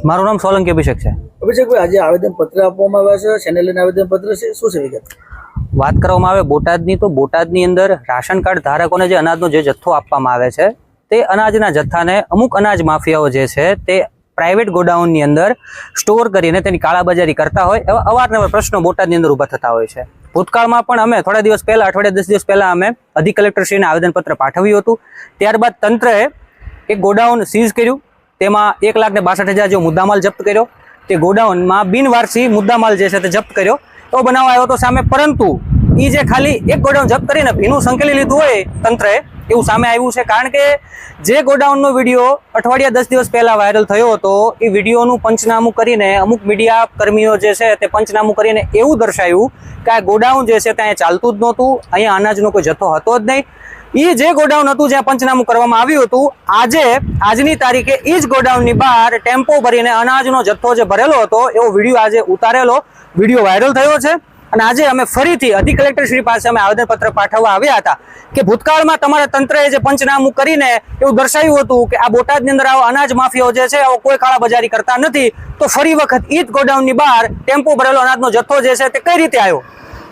મારું નામ સોલંકી અભિષેક છે। અભિષેકભાઈ, આજે આવેદનપત્ર આપવામાં આવ્યા છે, શેને લઈને આવેદનપત્ર છે, શું છે વિગત? વાત કરવામાં આવે બોટાદની, તો બોટાદની અંદર રાશન કાર્ડ ધારકોને જે અનાજનો જે જથ્થો આપવામાં આવે છે તે અનાજના જથ્થાને અમુક અનાજ માફિયાઓ જે છે તે પ્રાઇવેટ ગોડાઉનની અંદર સ્ટોર કરીને તેની કાળાબજારી કરતા હોય એવા અવારનવાર પ્રશ્નો બોટાદની અંદર ઊભા થતા હોય છે। ભૂતકાળમાં પણ અમે થોડા દિવસ પહેલા, અઠવાડિયા 10 દિવસ પહેલા અમે અધિક કલેક્ટરશ્રીને આવેદનપત્ર પાઠવ્યું હતું। ત્યારબાદ તંત્રએ એક ગોડાઉન સીઝ કર્યું, તેમાં 1,62,000 જેવો મુદ્દામાલ જપ્ત કર્યો। તે ગોડાઉનમાં બિનવારસી મુદ્દામાલ જે છે તે જપ્ત કર્યો। તો બનાવ આવ્યો તો સામે, પરંતુ એ જે ખાલી એક ગોડાઉન જપ્ત કરીને ભીનું સંકેલી લીધું હોય તંત્રએ, એવું સામે આવ્યું છે। કારણ કે જે ગોડાઉનનો વિડીયો અઠવાડિયા 10 દિવસ પહેલા વાયરલ થયો હતો, એ વિડીયોનું પંચનામું કરીને અમુક મીડિયા કર્મીઓ જે છે તે પંચનામું કરીને એવું દર્શાવ્યું કે આ ગોડાઉન જે છે ત્યાં ચાલતું જ નહોતું, અહીંયા અનાજનો કોઈ જથ્થો હતો જ નહીં। એ જે ગોડાઉન હતું જ્યાં પંચનામું કરવામાં આવ્યું હતું, આજની તારીખે એ જ ગોડાઉનની બહાર ટેમ્પો ભરીને અનાજનો જથ્થો જે ભરેલો હતો એવો વિડીયો આજે ઉતારેલો વિડીયો વાયરલ થયો છે। અને આજે અમે ફરીથી અધિક કલેક્ટરશ્રી પાસે અમે આવેદનપત્ર પાઠવવા આવ્યા હતા કે ભૂતકાળમાં તમારા તંત્રએ જે પંચનામું કરીને એવું દર્શાવ્યું હતું કે આ બોટાદની અંદર આવો અનાજ માફિયાઓ જે છે આવો કોઈ કાળાબજારી કરતા નથી, તો ફરી વખત એ જ ગોડાઉનની બહાર ટેમ્પો ભરેલો અનાજનો જથ્થો જે છે તે કઈ રીતે આવ્યો?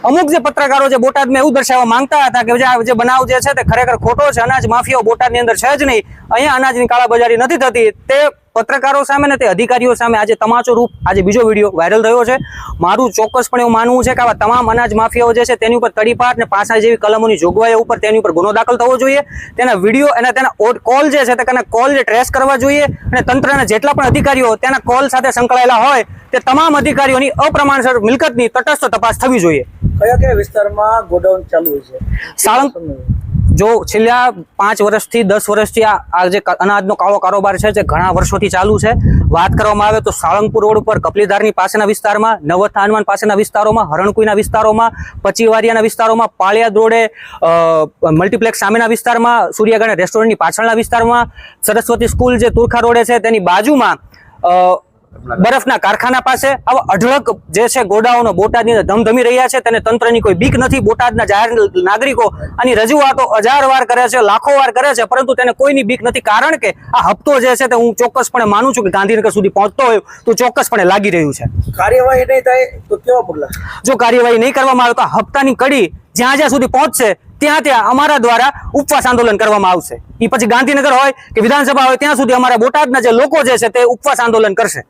અમુક જે પત્રકારો જે બોટાદમાં એવું દર્શાવવા માંગતા હતા કે જે બનાવ જે છે તે ખરેખર ખોટો છે, અનાજ માફિયાઓ બોટાદની અંદર છે જ નહીં, અહીંયા અનાજની કાળાબજારી નથી થતી, તે પત્રકારો સામે ને તે અધિકારીઓ સામે આજે તમાચો રૂપ આજે બીજો વિડીયો વાયરલ થયો છે। મારું ચોક્કસપણે એવું માનવું છે કે આવા તમામ અનાજ માફિયાઓ જે છે તેની ઉપર તડીપાર ને પાસા જેવી કલમોની જોગવાઈઓ ઉપર તેની ઉપર ગુનો દાખલ થવો જોઈએ। તેના વિડીયો અને તેના કોલ જે છે તેના કોલ જે ટ્રેસ કરવા જોઈએ, અને તંત્રના જેટલા પણ અધિકારીઓ તેના કોલ સાથે સંકળાયેલા હોય તે તમામ અધિકારીઓની અપ્રમાણસર મિલકતની તટસ્થ તપાસ થવી જોઈએ। કયા કયા વિસ્તારમાં ગોડાઉન ચાલુ હોય છે? સાળંગ જો છેલ્લા 5 વર્ષથી 10 વર્ષથી આ જે અનાજનો કાળો કારોબાર છે જે ઘણા વર્ષોથી ચાલુ છે। વાત કરવામાં આવે તો સાળંગપુર રોડ ઉપર કપલીધારની પાસેના વિસ્તારમાં, નવથા હનુમાન પાસેના વિસ્તારોમાં, હરણકુઈના વિસ્તારોમાં, પચીવારિયાના વિસ્તારોમાં, પાળિયાદ રોડે મલ્ટીપ્લેક્સ સામેના વિસ્તારમાં, સૂર્યગણ રેસ્ટોરન્ટની પાછળના વિસ્તારમાં, સરસ્વતી સ્કૂલ જે તુરખા રોડે છે તેની બાજુમાં, બરફના કારખાના પાસે આવા અઢળક જે છે ગોડાઉનો બોટાદની અંદર ધમધમી રહ્યા છે। તેને તંત્રની કોઈ બીક નથી। બોટાદના જાહેર નાગરિકો આની રજૂઆતો 1000 વાર કરે છે, લાખો વાર કરે છે, પરંતુ તેને કોઈની બીક નથી। કારણ કે આ હપ્તો જે છે તે હું ચોક્કસપણે માનું છું કે ગાંધીનગર સુધી પહોંચતો હોય તો ચોક્કસપણે લાગી રહ્યું છે। કાર્યવાહી નહીં થાય તો કેવા પગલાં? જો કાર્યવાહી નહીં કરવામાં આવે તો હપ્તાની કડી જ્યાં સુધી પહોંચશે ત્યાં અમારા દ્વારા ઉપવાસ આંદોલન કરવામાં આવશે। એ પછી ગાંધીનગર હોય કે વિધાનસભા હોય ત્યાં સુધી અમારા બોટાદના જે લોકો જે છે તે ઉપવાસ આંદોલન કરશે।